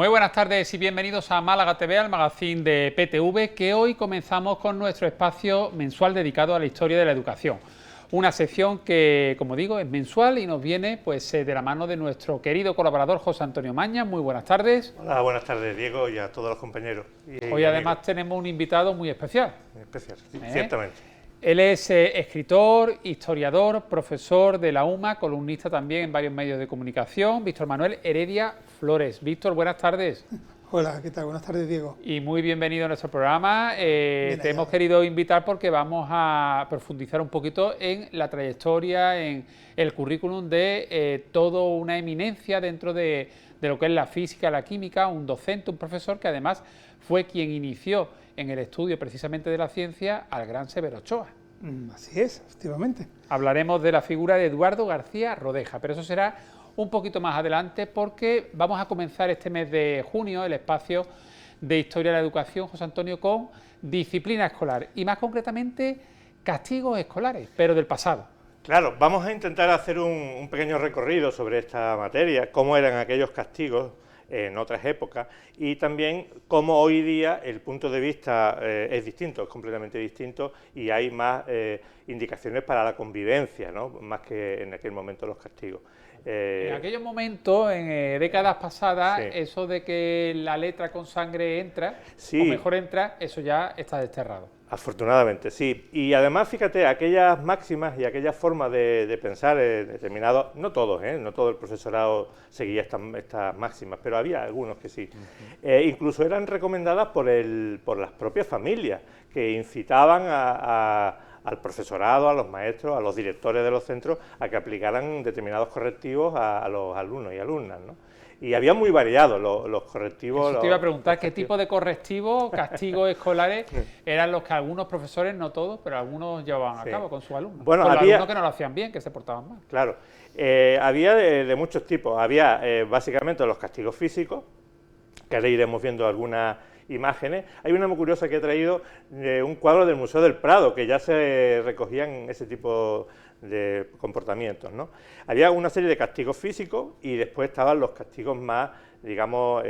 Muy buenas tardes y bienvenidos a Málaga TV, al magazine de PTV, que hoy comenzamos con nuestro espacio mensual dedicado a la historia de la educación. Una sección que, como digo, es mensual y nos viene pues de la mano de nuestro querido colaborador José Antonio Mañas. Muy buenas tardes. Hola, buenas tardes, Diego, y a todos los compañeros. Hoy además tenemos un invitado muy especial. Especial, sí, ciertamente. Él es escritor, historiador, profesor de la UMA, columnista también en varios medios de comunicación, Víctor Manuel Heredia Flores. Víctor, buenas tardes. Hola, ¿qué tal? Buenas tardes, Diego. Y muy bienvenido a nuestro programa. Te hemos querido invitar porque vamos a profundizar un poquito en la trayectoria, en el currículum de toda una eminencia dentro de lo que es la física, la química, un docente, un profesor que además fue quien inició en el estudio precisamente de la ciencia al gran Severo Ochoa. Así es, efectivamente. Hablaremos de la figura de Eduardo García Rodeja, pero eso será un poquito más adelante porque vamos a comenzar este mes de junio el espacio de Historia de la Educación, José Antonio, con disciplina escolar y más concretamente castigos escolares, pero del pasado. Claro, vamos a intentar hacer un pequeño recorrido sobre esta materia, cómo eran aquellos castigos en otras épocas y también cómo hoy día el punto de vista es distinto, es completamente distinto y hay más indicaciones para la convivencia, ¿no? Más que en aquel momento los castigos. En aquellos momentos, en décadas pasadas, sí. Eso de que la letra con sangre entra, sí. O mejor entra, eso ya está desterrado. Afortunadamente, sí. Y además, fíjate, aquellas máximas y aquellas formas de pensar determinados, no todos, no todo el profesorado seguía estas máximas, pero había algunos que sí. Incluso eran recomendadas por las propias familias, que incitaban al profesorado, a los maestros, a los directores de los centros, a que aplicaran determinados correctivos a los alumnos y alumnas, ¿no? Y había muy variados los correctivos. Eso te iba a preguntar, ¿qué tipo de correctivos, castigos escolares eran los que algunos profesores, no todos, pero algunos llevaban a cabo con sus alumnos? Bueno, con había los alumnos que no lo hacían bien, que se portaban mal. Claro, había de muchos tipos. Había básicamente los castigos físicos, que ahora iremos viendo algunas imágenes. Hay una muy curiosa que he traído de un cuadro del Museo del Prado, que ya se recogían ese tipo de comportamientos, ¿no? Había una serie de castigos físicos y después estaban los castigos más, digamos,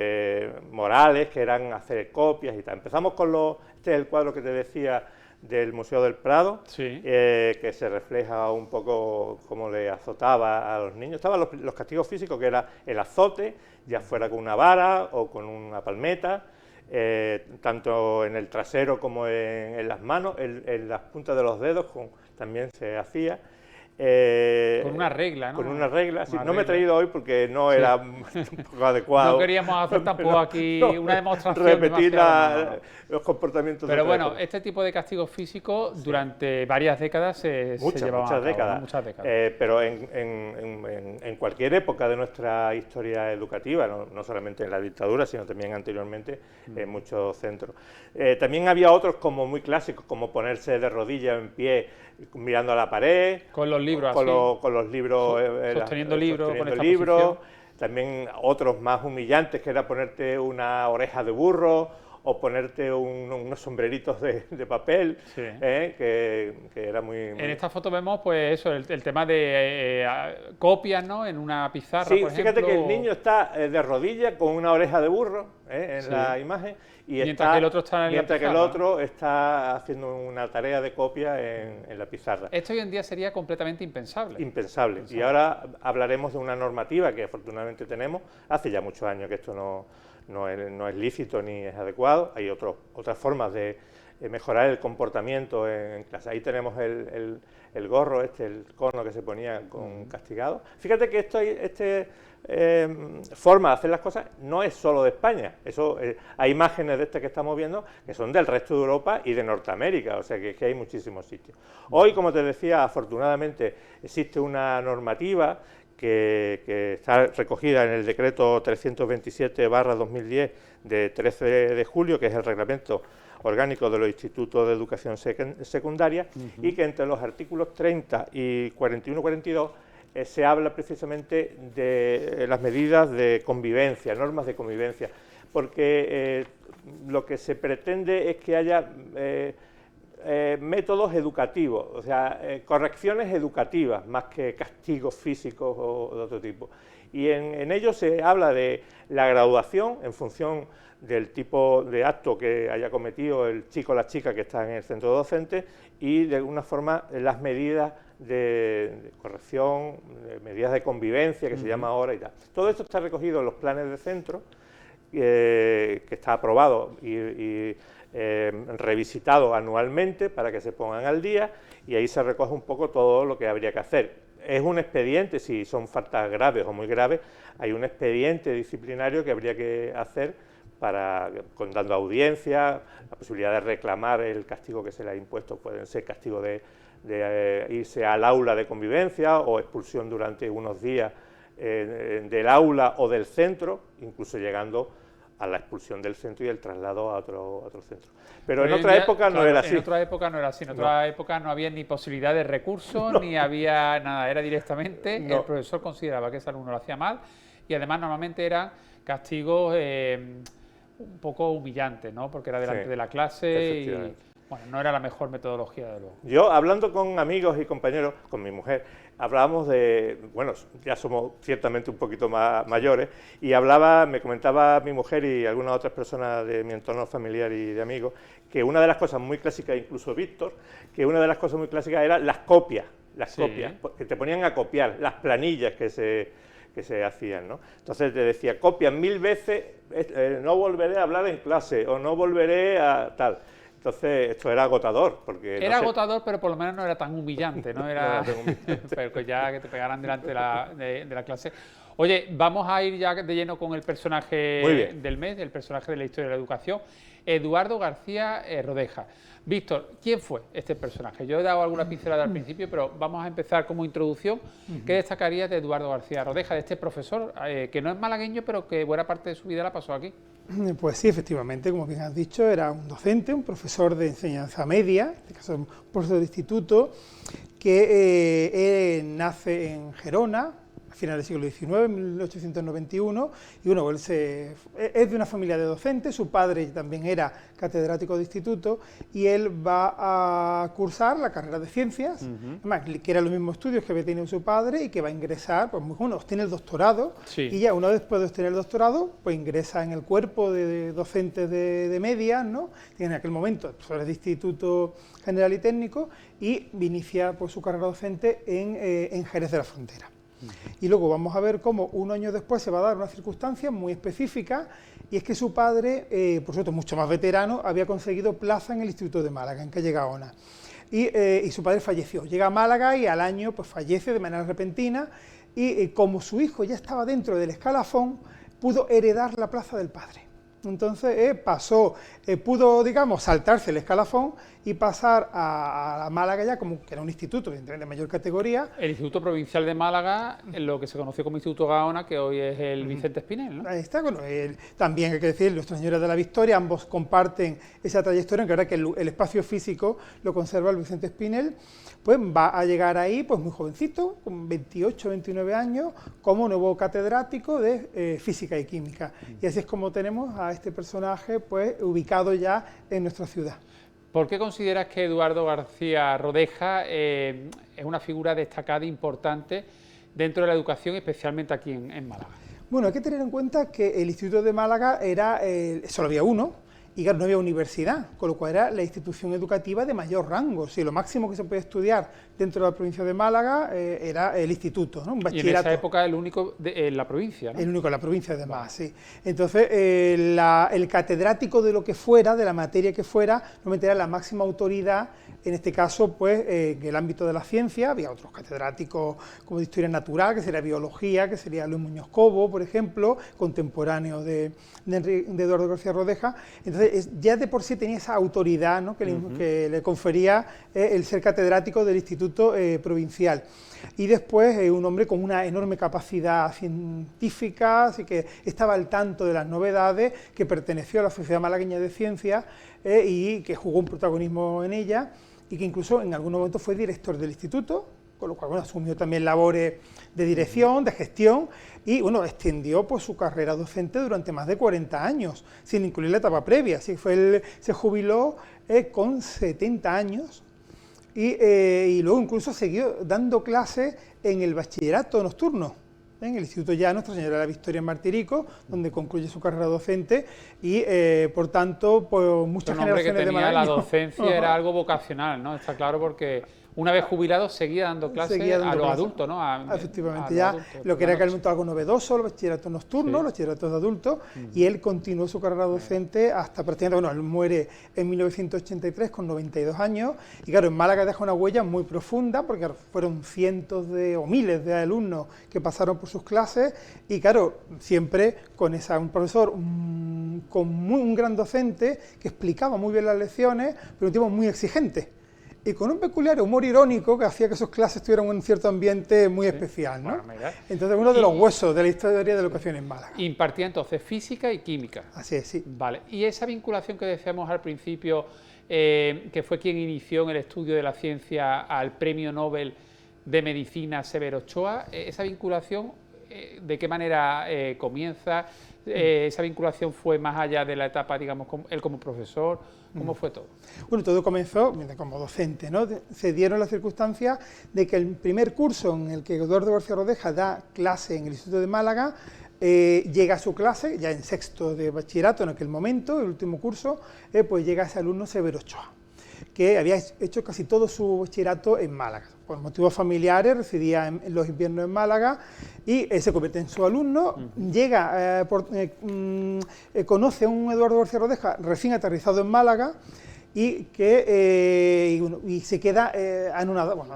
morales, que eran hacer copias y tal. Empezamos con este es el cuadro que te decía del Museo del Prado, sí. Que se refleja un poco cómo le azotaba a los niños. Estaban los castigos físicos, que era el azote, ya fuera con una vara o con una palmeta, tanto en el trasero como en las manos, en las puntas de los dedos también se hacía. Con una regla, ¿no? Con una regla, sí. No regla. Me he traído hoy porque no era un poco adecuado. No queríamos hacer tampoco aquí una demostración. Repetir los comportamientos. Pero bueno, este tipo de castigos físicos durante varias décadas se llevaban muchas a cabo, décadas. ¿no? Muchas décadas. Pero en cualquier época de nuestra historia educativa, no solamente en la dictadura, sino también anteriormente en muchos centros. También había otros como muy clásicos, como ponerse de rodillas en pie mirando a la pared. Con los libros con así. Con los libros. Sosteniendo libros. Con esta libros. posición. También otros más humillantes, que era ponerte una oreja de burro o ponerte unos sombreritos de papel, sí. Que era muy... En esta foto vemos pues eso, el tema de copias, ¿no? En una pizarra, sí, por ejemplo. Fíjate que el niño está de rodillas con una oreja de burro en la imagen y mientras que el otro está en la pizarra, que el otro está haciendo una tarea de copia en la pizarra. Esto hoy en día sería completamente impensable. Impensable. Y ahora hablaremos de una normativa que afortunadamente tenemos. Hace ya muchos años que esto no es lícito ni es adecuado. Hay otras formas de mejorar el comportamiento en clase. Ahí tenemos el gorro, el cono que se ponía con castigado. Fíjate que forma de hacer las cosas no es solo de España. Hay imágenes de que estamos viendo que son del resto de Europa y de Norteamérica, o sea que hay muchísimos sitios. Hoy, como te decía, afortunadamente existe una normativa que está recogida en el decreto 327/2010 de 13 de julio, que es el reglamento orgánico de los institutos de educación secundaria, y que entre los artículos 30 y 41-42 se habla precisamente de las medidas de convivencia, normas de convivencia, porque lo que se pretende es que haya métodos educativos, o sea, correcciones educativas, más que castigos físicos o de otro tipo. Y en ello se habla de la graduación en función del tipo de acto que haya cometido el chico o la chica que está en el centro docente y de alguna forma las medidas de corrección, medidas de convivencia que se llama ahora y tal. Todo esto está recogido en los planes de centro, que está aprobado y revisitado anualmente para que se pongan al día, y ahí se recoge un poco todo lo que habría que hacer. Es un expediente, si son faltas graves o muy graves, hay un expediente disciplinario que habría que hacer dando audiencia, la posibilidad de reclamar el castigo que se le ha impuesto, pueden ser castigo de irse al aula de convivencia o expulsión durante unos días del aula o del centro, incluso llegando a la expulsión del centro y el traslado a otro centro. Pero en otra época no era así. En otra época no era así, en otra época no había ni posibilidad de recurso, ni había nada, era directamente, el profesor consideraba que ese alumno lo hacía mal y además normalmente eran castigos un poco humillantes, ¿no? Porque era delante de la clase y bueno, no era la mejor metodología de luego. Yo, hablando con amigos y compañeros, con mi mujer, hablábamos de, bueno, ya somos ciertamente un poquito más mayores, y me comentaba mi mujer y algunas otras personas de mi entorno familiar y de amigos, que una de las cosas muy clásicas, incluso Víctor, que una de las cosas muy clásicas eran las copias, que te ponían a copiar, las planillas que se hacían, ¿no? Entonces te decía, copias 1000 veces, no volveré a hablar en clase, o no volveré a tal. Entonces, esto era agotador. Porque era agotador, pero por lo menos no era tan humillante, ¿no? Era pero que ya que te pegaran delante de la clase. Oye, vamos a ir ya de lleno con el personaje del mes, el personaje de la historia de la educación, Eduardo García Rodeja. Víctor, ¿quién fue este personaje? Yo he dado alguna pincelada al principio, pero vamos a empezar como introducción. ¿Qué destacarías de Eduardo García Rodeja, de este profesor, que no es malagueño, pero que buena parte de su vida la pasó aquí? Pues sí, efectivamente, como bien has dicho, era un docente, un profesor de enseñanza media, en este caso un profesor de instituto, que nace en Gerona, a finales del siglo XIX, en 1891, y bueno, él es de una familia de docentes, su padre también era catedrático de instituto, y él va a cursar la carrera de ciencias, además, que eran los mismos estudios que había tenido su padre, y que va a ingresar, pues bueno, obtiene el doctorado, y ya una vez después de obtener el doctorado, pues ingresa en el cuerpo de docentes de medias, ¿no? En aquel momento, profesores de instituto general y técnico, y inicia pues su carrera docente en Jerez de la Frontera. Y luego vamos a ver cómo un año después se va a dar una circunstancia muy específica, y es que su padre, por cierto mucho más veterano, había conseguido plaza en el Instituto de Málaga, en calle Gaona, y su padre falleció. Llega a Málaga y al año pues fallece de manera repentina, y como su hijo ya estaba dentro del escalafón, pudo heredar la plaza del padre. Entonces pudo, digamos, saltarse el escalafón y pasar a Málaga ya, como que era un instituto de mayor categoría. El Instituto Provincial de Málaga, lo que se conoció como Instituto Gaona, que hoy es el Vicente Espinel, ¿no? Ahí está, bueno, también hay que decir, Nuestra Señora de la Victoria, ambos comparten esa trayectoria, aunque ahora que el espacio físico lo conserva el Vicente Espinel, pues va a llegar ahí pues muy jovencito, con 28, 29 años, como nuevo catedrático de Física y Química. Y así es como tenemos a este personaje pues ubicado ya en nuestra ciudad. ¿Por qué consideras que Eduardo García Rodeja es una figura destacada e importante dentro de la educación, especialmente aquí en Málaga? Bueno, hay que tener en cuenta que el Instituto de Málaga solo había uno, y claro, no había universidad, con lo cual era la institución educativa de mayor rango. Si lo máximo que se podía estudiar dentro de la provincia de Málaga era el instituto, ¿no? Un bachillerato. Y en esa época el único en la provincia, ¿no? El único en la provincia, además, sí. Entonces, el catedrático de lo que fuera, de la materia que fuera, normalmente era la máxima autoridad, en este caso, pues, en el ámbito de la ciencia. Había otros catedráticos como de Historia Natural, que sería Biología, que sería Luis Muñoz Cobo, por ejemplo, contemporáneo de Eduardo García Rodeja. Entonces, ya de por sí tenía esa autoridad, ¿no? que le confería el ser catedrático del Instituto Provincial. Y después un hombre con una enorme capacidad científica, así que estaba al tanto de las novedades, que perteneció a la Sociedad Malagueña de Ciencias y que jugó un protagonismo en ella, y que incluso en algún momento fue director del instituto, con lo cual bueno, asumió también labores de dirección, de gestión, y bueno, extendió pues, su carrera docente durante más de 40 años, sin incluir la etapa previa. Así fue se jubiló con 70 años y luego incluso siguió dando clases en el bachillerato nocturno, en el Instituto ya Nuestra Señora de la Victoria en Martirico, donde concluye su carrera docente y, por tanto, pues muchas generaciones de malagueños. La docencia era algo vocacional, ¿no? Está claro, porque una vez jubilado seguía dando clases a los adultos, ¿no? Efectivamente, ya adultos, lo que era que algo novedoso, los bachilleratos nocturnos, los bachilleratos de adultos, y él continuó su carrera docente hasta prácticamente, bueno, él muere en 1983 con 92 años, y claro, en Málaga deja una huella muy profunda, porque claro, fueron cientos o miles de alumnos que pasaron por sus clases, y claro, siempre con un profesor, con un gran docente, que explicaba muy bien las lecciones, pero un tipo muy exigente. Y con un peculiar humor irónico que hacía que sus clases tuvieran un cierto ambiente muy especial, ¿no? Bueno, entonces, uno de los huesos de la historia de la educación en Málaga. Impartía entonces física y química. Así es, sí. Vale, y esa vinculación que decíamos al principio, que fue quien inició en el estudio de la ciencia al Premio Nobel de Medicina Severo Ochoa, esa vinculación, ¿de qué manera comienza? ¿Esa vinculación fue más allá de la etapa, digamos, él como profesor? ¿Cómo fue todo? Bueno, todo comenzó como docente, ¿no? Se dieron las circunstancias de que el primer curso en el que Eduardo García Rodeja da clase en el Instituto de Málaga, llega a su clase, ya en sexto de bachillerato en aquel momento, el último curso, pues llega ese alumno Severo Ochoa, que había hecho casi todo su bachillerato en Málaga. Por motivos familiares residía en los inviernos en Málaga y se convierte en su alumno, llega, conoce a un Eduardo García Rodeja recién aterrizado en Málaga y se queda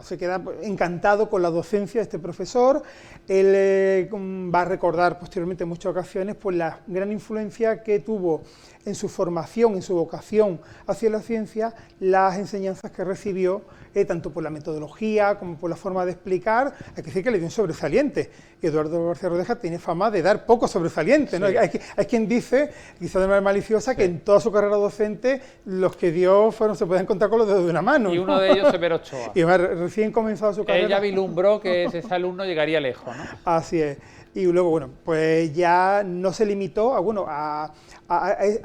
se queda encantado con la docencia de este profesor. Él va a recordar posteriormente en muchas ocasiones pues la gran influencia que tuvo en su formación, en su vocación hacia la ciencia, las enseñanzas que recibió, tanto por la metodología como por la forma de explicar. Hay que decir que le dio un sobresaliente. Eduardo García Rodeja tiene fama de dar poco sobresaliente, ¿no? Hay quien dice, quizá de manera maliciosa, que en toda su carrera docente los que dio se pueden contar con los dedos de una mano, ¿no? Y uno de ellos Severo Ochoa. Y recién comenzado su carrera. Ella vislumbró que ese alumno llegaría lejos, ¿no? Así es. Y luego, bueno, pues ya no se limitó a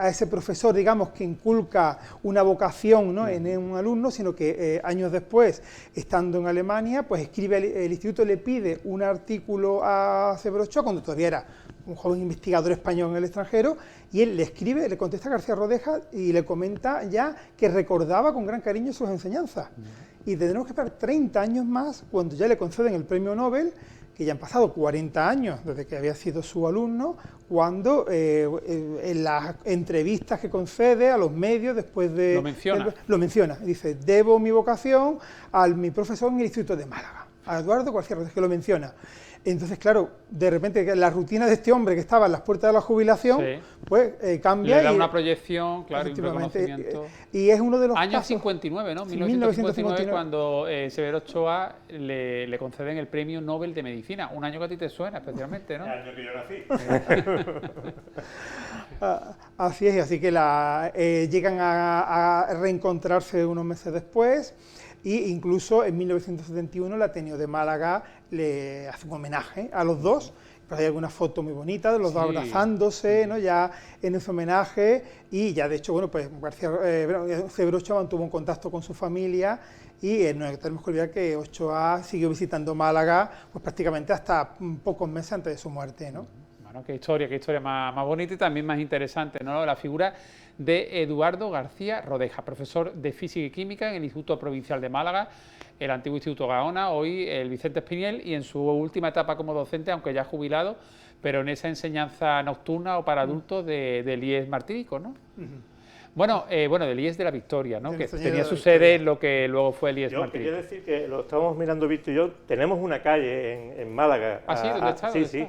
ese profesor, digamos, que inculca una vocación, ¿no?, en un alumno, sino que años después, estando en Alemania, pues escribe, el instituto le pide un artículo a Severo Ochoa, cuando todavía era un joven investigador español en el extranjero, y él le escribe, le contesta a García Rodeja y le comenta ya que recordaba con gran cariño sus enseñanzas. Y tendremos que esperar 30 años más, cuando ya le conceden el premio Nobel, que ya han pasado 40 años desde que había sido su alumno, cuando en las entrevistas que concede a los medios después de... Lo menciona, dice, debo mi vocación a mi profesor en el Instituto de Málaga, a Eduardo García Rodeja, que lo menciona. Entonces, claro, de repente la rutina de este hombre que estaba en las puertas de la jubilación, pues cambia. Le da una proyección, claro, y un reconocimiento. Y es uno de los años casos, 59, ¿no? 1959, cuando Severo Ochoa le conceden el Premio Nobel de Medicina. Un año que a ti te suena especialmente, ¿no? El año que yo nací. Así es, así que llegan a reencontrarse unos meses después. Y incluso en 1971 el Ateneo de Málaga le hace un homenaje a los dos. Hay alguna foto muy bonita de los dos abrazándose, ¿no?, ya en ese homenaje, y ya de hecho, bueno, pues Severo Ochoa mantuvo un contacto con su familia y no tenemos que olvidar que Ochoa siguió visitando Málaga pues prácticamente hasta pocos meses antes de su muerte, ¿no? Bueno, qué historia más bonita y también más interesante, ¿no? La figura de Eduardo García Rodeja, profesor de Física y Química en el Instituto Provincial de Málaga, el antiguo Instituto Gaona, hoy el Vicente Espinel, y en su última etapa como docente, aunque ya jubilado, pero en esa enseñanza nocturna o para adultos del IES Martirico, ¿no? Bueno, del IES de la Victoria, ¿no?, que tenía su sede en lo que luego fue el IES Martirico. Quiero decir que lo estamos mirando Víctor y yo, tenemos una calle en Málaga. ¿Ah, sí? ¿Dónde está? Sí.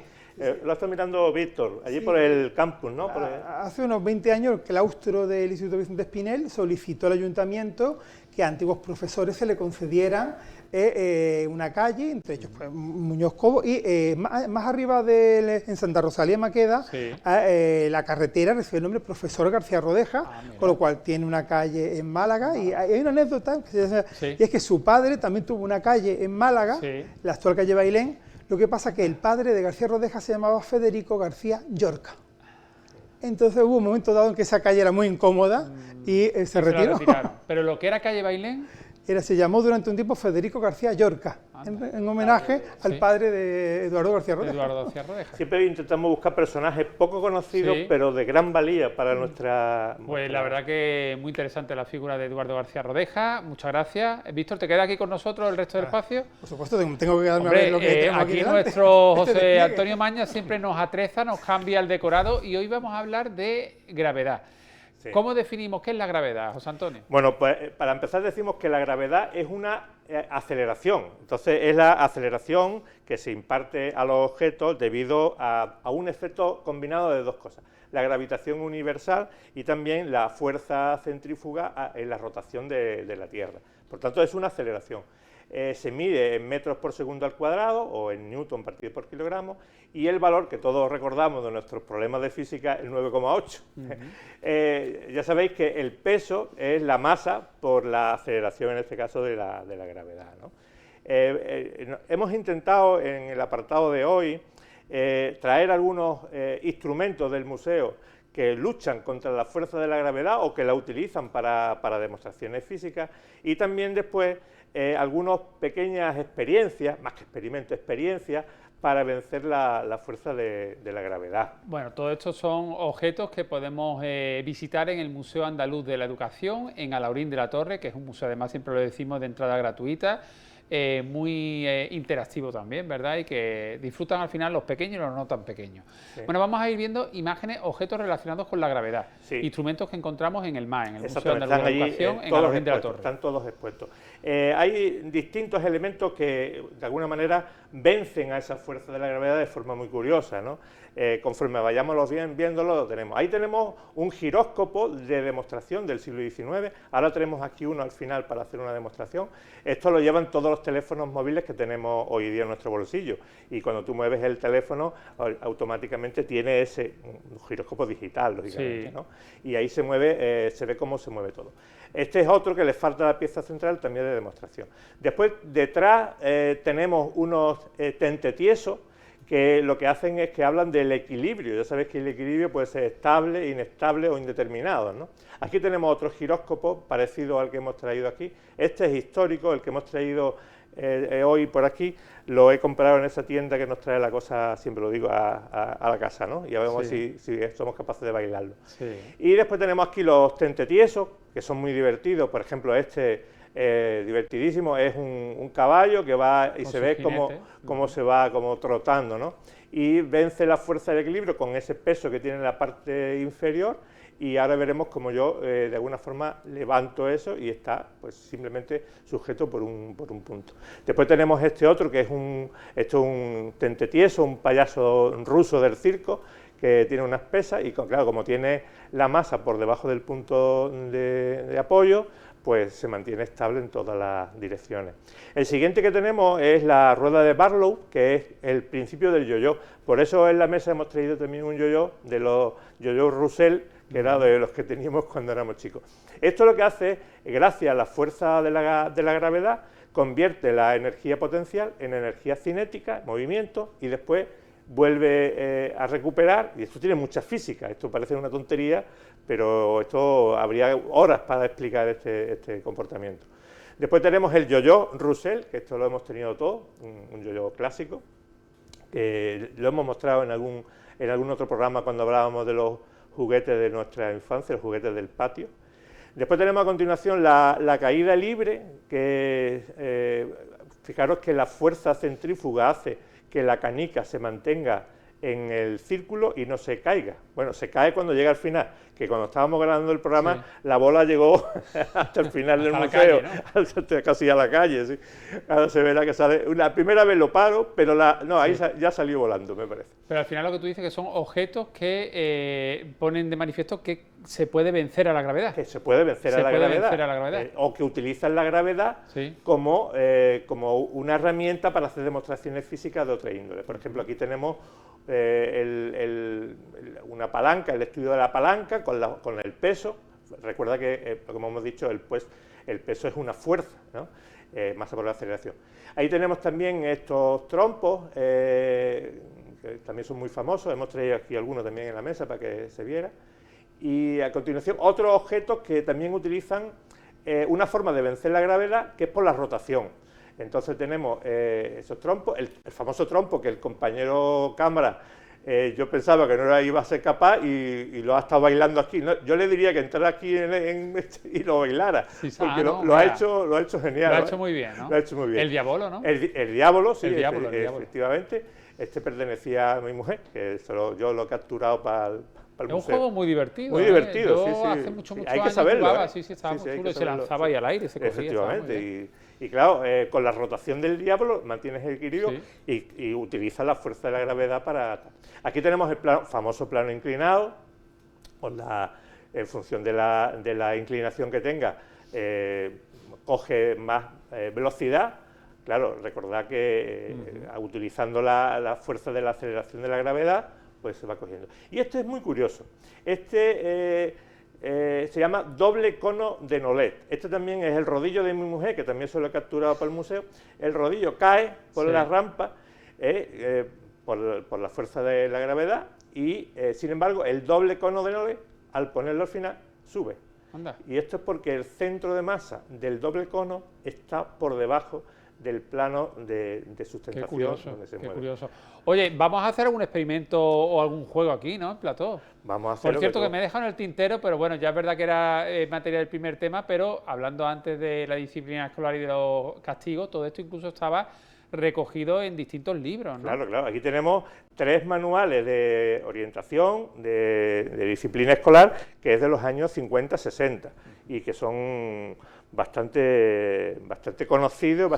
Lo está mirando Víctor, allí por el campus, ¿no? Hace unos 20 años el claustro del Instituto Vicente Espinel solicitó al ayuntamiento que a antiguos profesores se le concedieran una calle, entre ellos pues, Muñoz Cobo, y más arriba en Santa Rosalía Maqueda, la carretera recibe el nombre Profesor García Rodeja, con lo cual tiene una calle en Málaga, y hay una anécdota, y es que su padre también tuvo una calle en Málaga, la actual calle Bailén. Lo que pasa es que el padre de García Rodeja se llamaba Federico García Llorca. Entonces hubo un momento dado en que esa calle era muy incómoda y se retiró. Pero lo que era calle Bailén... Se llamó durante un tiempo Federico García Llorca, en homenaje al padre de Eduardo García Rodeja. Siempre intentamos buscar personajes poco conocidos, pero de gran valía para nuestra... Pues la verdad que muy interesante la figura de Eduardo García Rodeja. Muchas gracias. Víctor, ¿te quedas aquí con nosotros el resto del espacio? Por supuesto, tengo que quedarme a ver lo que tenemos aquí nuestro José Antonio Maña siempre nos atreza, nos cambia el decorado y hoy vamos a hablar de gravedad. Sí. ¿Cómo definimos qué es la gravedad, José Antonio? Bueno, pues para empezar decimos que la gravedad es una aceleración. Entonces es la aceleración que se imparte a los objetos debido a un efecto combinado de dos cosas. La gravitación universal y también la fuerza centrífuga en la rotación de la Tierra. Por tanto, es una aceleración. Se mide en metros por segundo al cuadrado o en newton partido por kilogramo y el valor que todos recordamos de nuestros problemas de física es el 9,8. Ya sabéis que el peso es la masa por la aceleración, en este caso, de la gravedad, ¿no? Hemos intentado en el apartado de hoy traer algunos instrumentos del museo que luchan contra la fuerza de la gravedad o que la utilizan para demostraciones físicas y también después algunas pequeñas experiencias, más que experimentos, experiencias para vencer la fuerza de la gravedad. Bueno, todo esto son objetos que podemos visitar en el Museo Andaluz de la Educación, en Alhaurín de la Torre, que es un museo, además siempre lo decimos, de entrada gratuita, muy interactivo también, ¿verdad? Y que disfrutan al final los pequeños y los no tan pequeños. Sí. Bueno, vamos a ir viendo imágenes, objetos relacionados con la gravedad, instrumentos que encontramos en el MAE, en el Museo Andaluz de la Educación, en Alhaurín de la Torre. Están todos expuestos. Hay distintos elementos que, de alguna manera, vencen a esa fuerza de la gravedad de forma muy curiosa, ¿no? Conforme vayamos viéndolo, lo tenemos. Ahí tenemos un giróscopo de demostración del siglo XIX, ahora tenemos aquí uno al final para hacer una demostración. Esto lo llevan todos los teléfonos móviles que tenemos hoy día en nuestro bolsillo y cuando tú mueves el teléfono automáticamente tiene un giróscopo digital, lógicamente, ¿no? Y ahí se mueve, se ve cómo se mueve todo. Este es otro que le falta la pieza central también de demostración. Después, detrás tenemos unos tentetiesos que lo que hacen es que hablan del equilibrio. Ya sabéis que el equilibrio puede ser estable, inestable o indeterminado, ¿no? Aquí tenemos otro giróscopo parecido al que hemos traído aquí. Este es histórico, el que hemos traído hoy por aquí, lo he comprado en esa tienda que nos trae la cosa, siempre lo digo, a la casa, ¿no? Y ya vemos si somos capaces de bailarlo. Sí. Y después tenemos aquí los tentetiesos, que son muy divertidos. Por ejemplo, divertidísimo, es un caballo que va y se ve cómo se va como trotando, ¿no? Y vence la fuerza del equilibrio con ese peso que tiene en la parte inferior y ahora veremos cómo yo de alguna forma levanto eso y está pues simplemente sujeto por un punto. Después tenemos este otro que es un tentetieso, un payaso ruso del circo que tiene unas pesas y claro, como tiene la masa por debajo del punto de apoyo, pues se mantiene estable en todas las direcciones. El siguiente que tenemos es la rueda de Barlow, que es el principio del yo-yo. Por eso en la mesa hemos traído también un yo-yo de los yo-yo Roussel, que era de los que teníamos cuando éramos chicos. Esto lo que hace, gracias a la fuerza de la gravedad, convierte la energía potencial en energía cinética, movimiento, y después vuelve a recuperar, y esto tiene mucha física, esto parece una tontería, pero esto habría horas para explicar este comportamiento. Después tenemos el yo-yo Roussel, que esto lo hemos tenido todos, un yo-yo clásico, que lo hemos mostrado en algún otro programa cuando hablábamos de los juguetes de nuestra infancia, los juguetes del patio. Después tenemos a continuación la caída libre, que fijaros que la fuerza centrífuga hace que la canica se mantenga en el círculo y no se caiga. Bueno, se cae cuando llega al final, que cuando estábamos grabando el programa, la bola llegó hasta el final del museo, calle, ¿no? Casi a la calle, sí. Ahora se verá que sale, la primera vez lo paro, pero ahí ya salió volando, me parece. Pero al final lo que tú dices que son objetos que ponen de manifiesto que se puede vencer a la gravedad. Que se puede vencer a la gravedad. O que utilizan la gravedad como una herramienta para hacer demostraciones físicas de otra índole. Por ejemplo, aquí tenemos una palanca, el estudio de la palanca con el peso. Recuerda que, como hemos dicho, el peso es una fuerza, ¿no? Masa por la aceleración. Ahí tenemos también estos trompos, que que también son muy famosos, hemos traído aquí algunos también en la mesa para que se viera. Y a continuación, otros objetos que también utilizan una forma de vencer la gravedad, que es por la rotación. Entonces tenemos esos trompos, el famoso trompo que el compañero cámara, yo pensaba que no iba a ser capaz y lo ha estado bailando aquí. ¿No? Yo le diría que entrara aquí y lo bailara, Sí, porque no, lo ha hecho genial. Lo ha hecho muy bien, ¿no? Lo ha hecho muy bien. El Diabolo, ¿no? El Diabolo, sí, el Diabolo. efectivamente. Este pertenecía a mi mujer, que yo lo he capturado para el museo. Es un juego muy divertido. Muy divertido, Yo sí. hace muchos hay que años saberlo. jugaba, sí, estaba muy chulo, y se lanzaba ahí al aire, se cogía. Efectivamente, y claro, con la rotación del Diablo mantienes el equilibrio y utilizas la fuerza de la gravedad para... Aquí tenemos el famoso plano inclinado, en función de la inclinación que tenga, coge más velocidad. Claro, recordad que utilizando la fuerza de la aceleración de la gravedad, pues se va cogiendo. Y este es muy curioso. Este se llama doble cono de Nolet. Este también es el rodillo de mi mujer, que también se lo he capturado para el museo. El rodillo cae por la rampa por la fuerza de la gravedad y, sin embargo, el doble cono de Nolet, al ponerlo al final, sube. Anda. Y esto es porque el centro de masa del doble cono está por debajo del plano de sustentación. Qué curioso, donde se qué mueve. curioso. Oye, vamos a hacer algún experimento o algún juego aquí, ¿no? En plató. Vamos a hacer. Por cierto, que me he dejado en el tintero, pero bueno, ya es verdad que era materia del primer tema, pero hablando antes de la disciplina escolar y de los castigos, todo esto incluso estaba recogido en distintos libros, ¿no? Claro, claro. Aquí tenemos 3 manuales de orientación de disciplina escolar, que es de los años 50-60 y que son bastante conocidos,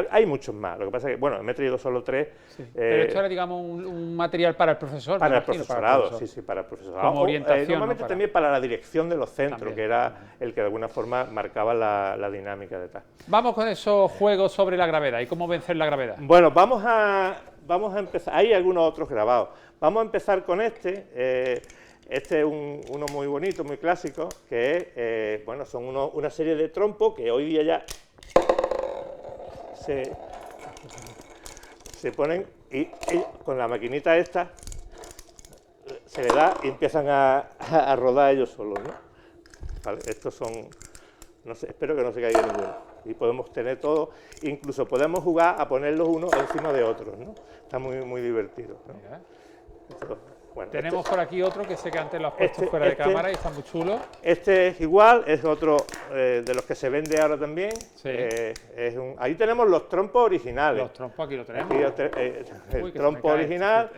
hay muchos más. Lo que pasa es que, bueno, me he traído solo 3. Sí. Pero esto era, digamos, un material para el profesor. Para el profesorado, sí, para el profesorado. Como orientación. Normalmente también para la dirección de los centros, también, que era el que de alguna forma marcaba la dinámica de tal. Vamos con esos juegos sobre la gravedad y cómo vencer la gravedad. Bueno, vamos a empezar. Hay algunos otros grabados. Vamos a empezar con este. Este es uno muy bonito, muy clásico, que es, bueno, son una serie de trompos que hoy día ya se ponen y con la maquinita esta se le da y empiezan a rodar ellos solos, ¿no? Vale, estos son, no sé, espero que no se caiga ninguno. Y podemos tener todo, incluso podemos jugar a ponerlos unos encima de otros, ¿no? Está muy, muy divertido, ¿no? Esto, bueno, tenemos por aquí otro que sé que antes lo has puesto fuera de cámara y está muy chulo. Este es igual, es otro de los que se vende ahora también. Sí. Ahí tenemos los trompos originales. Los trompos aquí lo tenemos. Aquí el trompo original.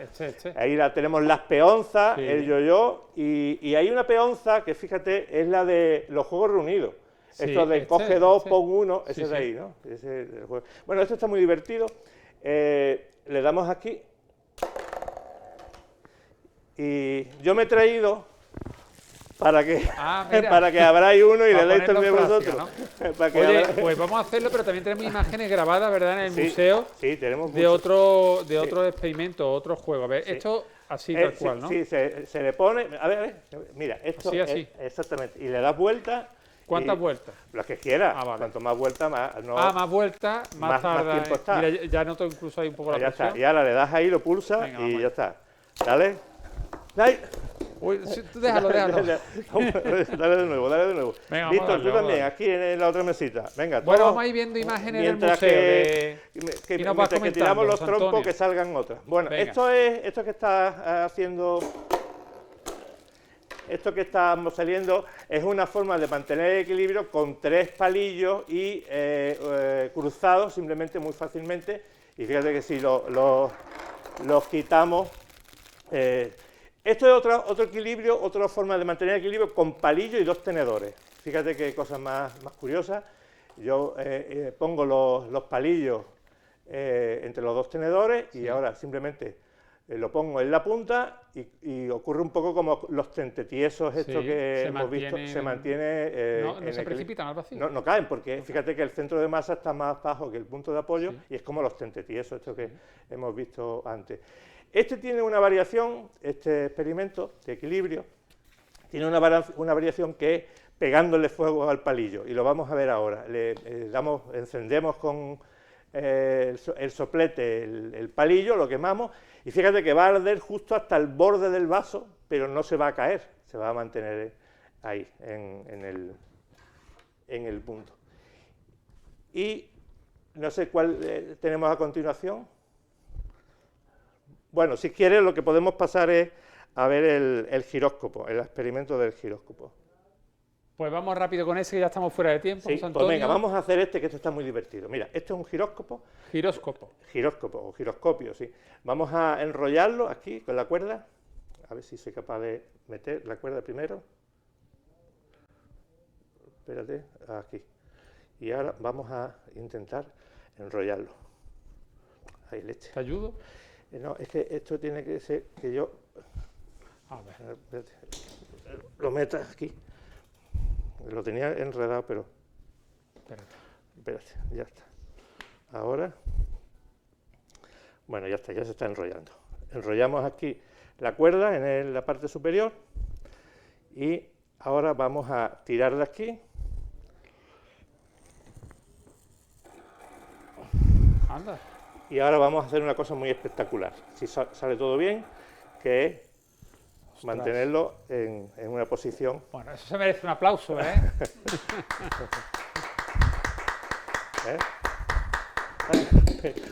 Ahí tenemos las peonzas, sí. El yo-yo. Y hay una peonza que, fíjate, es la de los Juegos Reunidos. Sí, esto de coge 2, pon 1, ese es de ahí, ¿no? Bueno, esto está muy divertido. Le damos aquí. Y yo me he traído para que abráis uno y le deis también vosotros. ¿No? Oye, pues vamos a hacerlo, pero también tenemos imágenes grabadas, ¿verdad?, en el museo. Sí, tenemos de otro experimento, otro juego. A ver, esto así tal cual, ¿no? Sí, se le pone. A ver, mira, esto así. Exactamente. Y le das vuelta. ¿Cuántas vueltas? Las que quieras. Vale. Cuanto más vueltas, más. No, más vueltas, más tarda. Más tiempo está. Mira, ya noto incluso ahí un poco la presión. Ya está. Y ahora le das ahí, lo pulsas. Venga, y ya está. Dale. Uy, tú déjalo. Dale de nuevo. Venga, Víctor, tú también, aquí en la otra mesita. Venga, bueno, vamos a ir viendo imágenes del museo. Mientras que tiramos los trompos, Antonio, que salgan otras. Bueno, esto que está haciendo. Esto que estamos saliendo es una forma de mantener el equilibrio con 3 palillos y cruzados simplemente muy fácilmente. Y fíjate que si los quitamos. Esto es otro equilibrio, otra forma de mantener el equilibrio con palillo y 2 tenedores. Fíjate qué cosa más curiosas. Yo pongo los palillos entre los 2 tenedores y ahora simplemente lo pongo en la punta y ocurre un poco como los tentetiesos estos que hemos visto. Se mantiene... no se precipitan al vacío. No caen, porque fíjate que el centro de masa está más bajo que el punto de apoyo y es como los tentetiesos estos que hemos visto antes. Este tiene una variación, este experimento de equilibrio, tiene una variación que es pegándole fuego al palillo, y lo vamos a ver ahora. Encendemos con el soplete el palillo, lo quemamos, Y fíjate que va a arder justo hasta el borde del vaso, pero no se va a caer, se va a mantener ahí, en el punto. Y no sé cuál tenemos a continuación. Bueno, si quieres lo que podemos pasar es a ver el giróscopo, el experimento del giróscopo. Pues vamos rápido con ese, que ya estamos fuera de tiempo. Sí, José Antonio. pues venga, vamos a hacer este, que este está muy divertido. Mira, este es un giróscopo. Giróscopo. Giróscopo o giroscopio, sí. Vamos a enrollarlo aquí con la cuerda. A ver si soy capaz de meter la cuerda primero. Espérate, aquí. Y ahora vamos a intentar enrollarlo. Ahí, leche. ¿Te ayudo? No, es que esto tiene que ser que yo A ver. espérate, lo meta aquí. Lo tenía enredado, pero espérate, ya está. Ahora, bueno, ya está, ya se está enrollando. Enrollamos aquí la cuerda en la parte superior y ahora vamos a tirar de aquí. Anda. Y ahora vamos a hacer una cosa muy espectacular, si sale todo bien, que es mantenerlo en una posición. Bueno, eso se merece un aplauso, ¿eh?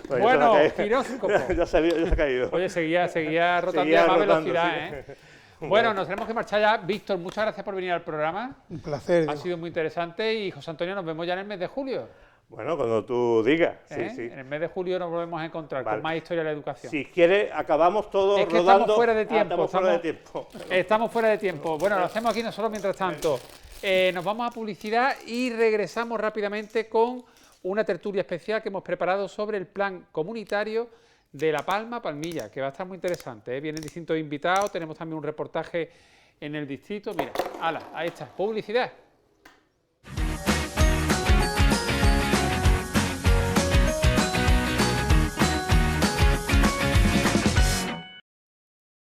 Bueno, giróscopo. Ya se ha caído. Oye, seguía rotando Seguía a más rotando, velocidad, sí. ¿eh? Bueno, nos tenemos que marchar ya. Víctor, muchas gracias por venir al programa. Un placer. Ha sido muy interesante y José Antonio, nos vemos ya en el mes de julio. Bueno, cuando tú digas. ¿Eh? Sí, sí. En el mes de julio nos volvemos a encontrar Vale. con más historia de la educación. Si quieres, acabamos todos Es que rodando. estamos fuera de tiempo. Estamos fuera de tiempo. Estamos fuera de tiempo. Bueno, lo hacemos aquí nosotros mientras tanto. Nos vamos a publicidad y regresamos rápidamente con una tertulia especial que hemos preparado sobre el plan comunitario de La Palma, Palmilla, que va a estar muy interesante, ¿eh? Vienen distintos invitados, tenemos también un reportaje en el distrito. Mira, ala, ahí está, publicidad.